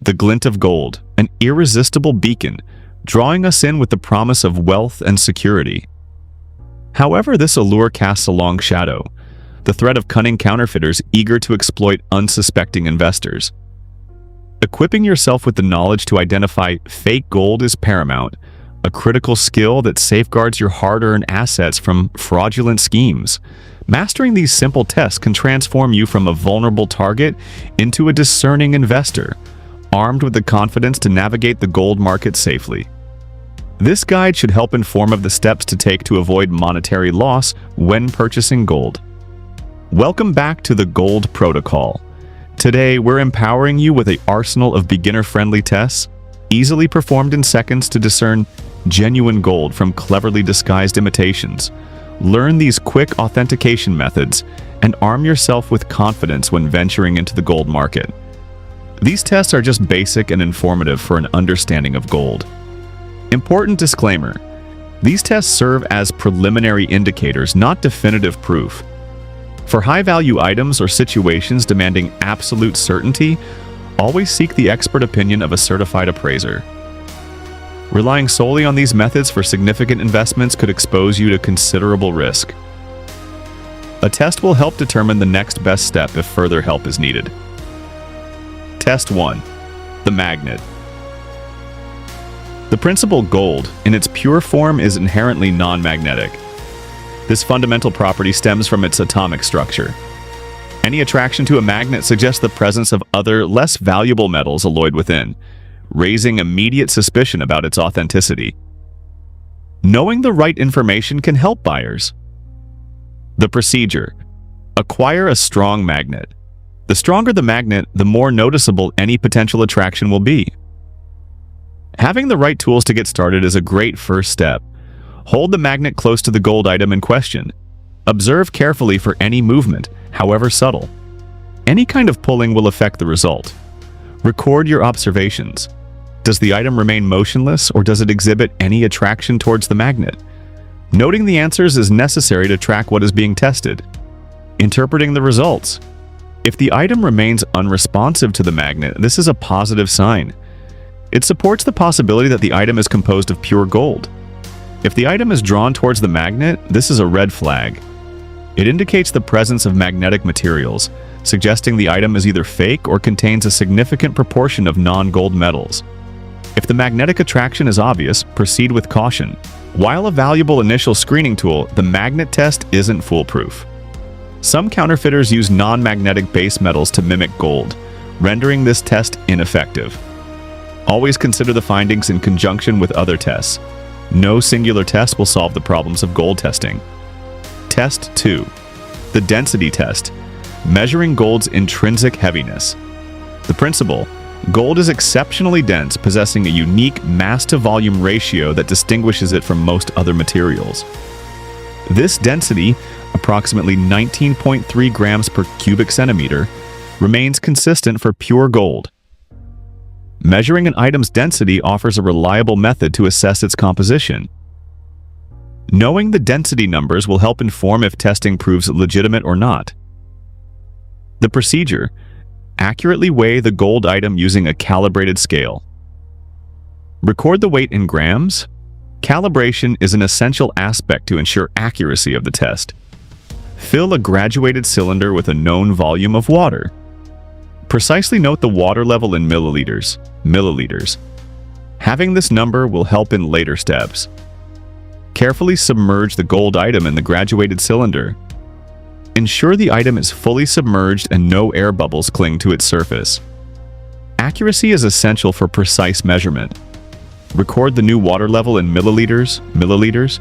the glint of gold, an irresistible beacon, drawing us in with the promise of wealth and security. However, this allure casts a long shadow, the threat of cunning counterfeiters eager to exploit unsuspecting investors. Equipping yourself with the knowledge to identify fake gold is paramount, a critical skill that safeguards your hard-earned assets from fraudulent schemes. Mastering these simple tests can transform you from a vulnerable target into a discerning investor, armed with the confidence to navigate the gold market safely. This guide should help inform of the steps to take to avoid monetary loss when purchasing gold. Welcome back to the Gold Protocol. Today, we're empowering you with an arsenal of beginner-friendly tests, easily performed in seconds to discern genuine gold from cleverly disguised imitations. Learn these quick authentication methods and arm yourself with confidence when venturing into the gold market. These tests are just basic and informative for an understanding of gold. Important disclaimer: these tests serve as preliminary indicators, not definitive proof. For high-value items or situations demanding absolute certainty, always seek the expert opinion of a certified appraiser. Relying solely on these methods for significant investments could expose you to considerable risk. A test will help determine the next best step if further help is needed. Test 1. The magnet. The principle gold, in its pure form, is inherently non-magnetic. This fundamental property stems from its atomic structure. Any attraction to a magnet suggests the presence of other, less valuable metals alloyed within, raising immediate suspicion about its authenticity. Knowing the right information can help buyers. The procedure: acquire a strong magnet. The stronger the magnet, the more noticeable any potential attraction will be. Having the right tools to get started is a great first step. Hold the magnet close to the gold item in question. Observe carefully for any movement, however subtle. Any kind of pulling will affect the result. Record your observations. Does the item remain motionless, or does it exhibit any attraction towards the magnet? Noting the answers is necessary to track what is being tested. Interpreting the results. If the item remains unresponsive to the magnet, this is a positive sign. It supports the possibility that the item is composed of pure gold. If the item is drawn towards the magnet, this is a red flag. It indicates the presence of magnetic materials, suggesting the item is either fake or contains a significant proportion of non-gold metals. If the magnetic attraction is obvious, proceed with caution. While a valuable initial screening tool, the magnet test isn't foolproof. Some counterfeiters use non-magnetic base metals to mimic gold, rendering this test ineffective. Always consider the findings in conjunction with other tests. No singular test will solve the problems of gold testing. Test 2. The density test, measuring gold's intrinsic heaviness. The principle: gold is exceptionally dense, possessing a unique mass-to-volume ratio that distinguishes it from most other materials. This density, approximately 19.3 grams per cubic centimeter, remains consistent for pure gold. Measuring an item's density offers a reliable method to assess its composition. Knowing the density numbers will help inform if testing proves legitimate or not. The procedure: accurately weigh the gold item using a calibrated scale. Record the weight in grams. Calibration is an essential aspect to ensure accuracy of the test. Fill a graduated cylinder with a known volume of water. Precisely note the water level in milliliters. Having this number will help in later steps. Carefully submerge the gold item in the graduated cylinder. Ensure the item is fully submerged and no air bubbles cling to its surface. Accuracy is essential for precise measurement. Record the new water level in milliliters.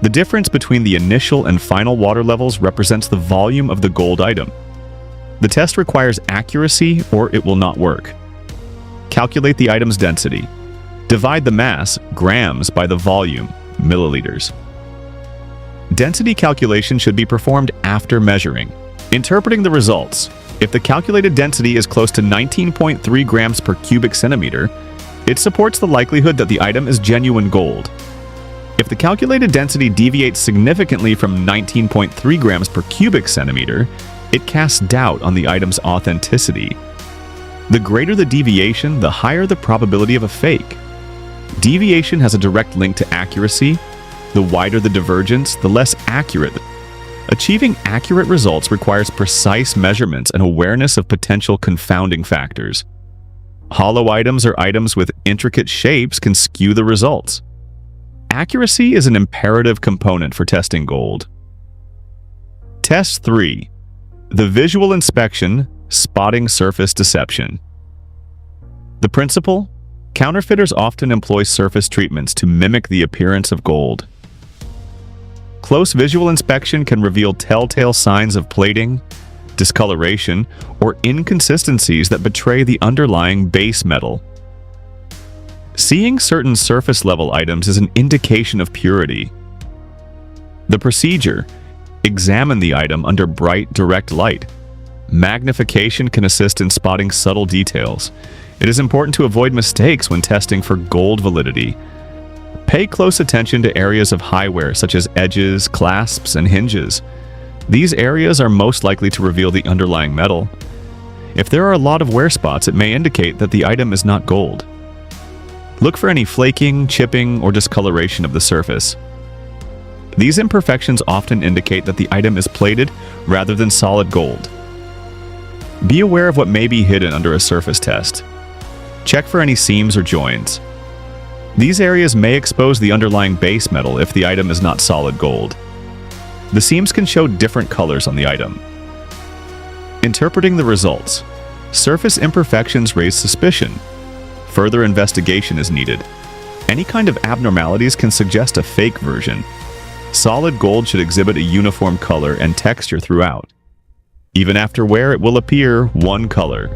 The difference between the initial and final water levels represents the volume of the gold item. The test requires accuracy or it will not work. Calculate the item's density. Divide the mass, grams, by the volume, milliliters. Density calculation should be performed after measuring. Interpreting the results: if the calculated density is close to 19.3 grams per cubic centimeter, it supports the likelihood that the item is genuine gold. If the calculated density deviates significantly from 19.3 grams per cubic centimeter, it casts doubt on the item's authenticity. The greater the deviation, the higher the probability of a fake. Deviation has a direct link to accuracy. The wider the divergence, the less accurate. Achieving accurate results requires precise measurements and awareness of potential confounding factors. Hollow items or items with intricate shapes can skew the results. Accuracy is an imperative component for testing gold. Test 3. The visual inspection, spotting surface deception. The principle? Counterfeiters often employ surface treatments to mimic the appearance of gold. Close visual inspection can reveal telltale signs of plating, discoloration, or inconsistencies that betray the underlying base metal. Seeing certain surface-level items is an indication of purity. The procedure: examine the item under bright, direct light. Magnification can assist in spotting subtle details. It is important to avoid mistakes when testing for gold validity. Pay close attention to areas of high wear such as edges, clasps, and hinges. These areas are most likely to reveal the underlying metal. If there are a lot of wear spots, it may indicate that the item is not gold. Look for any flaking, chipping, or discoloration of the surface. These imperfections often indicate that the item is plated rather than solid gold. Be aware of what may be hidden under a surface test. Check for any seams or joins. These areas may expose the underlying base metal if the item is not solid gold. The seams can show different colors on the item. Interpreting the results. Surface imperfections raise suspicion. Further investigation is needed. Any kind of abnormalities can suggest a fake version. Solid gold should exhibit a uniform color and texture throughout. Even after wear, it will appear one color.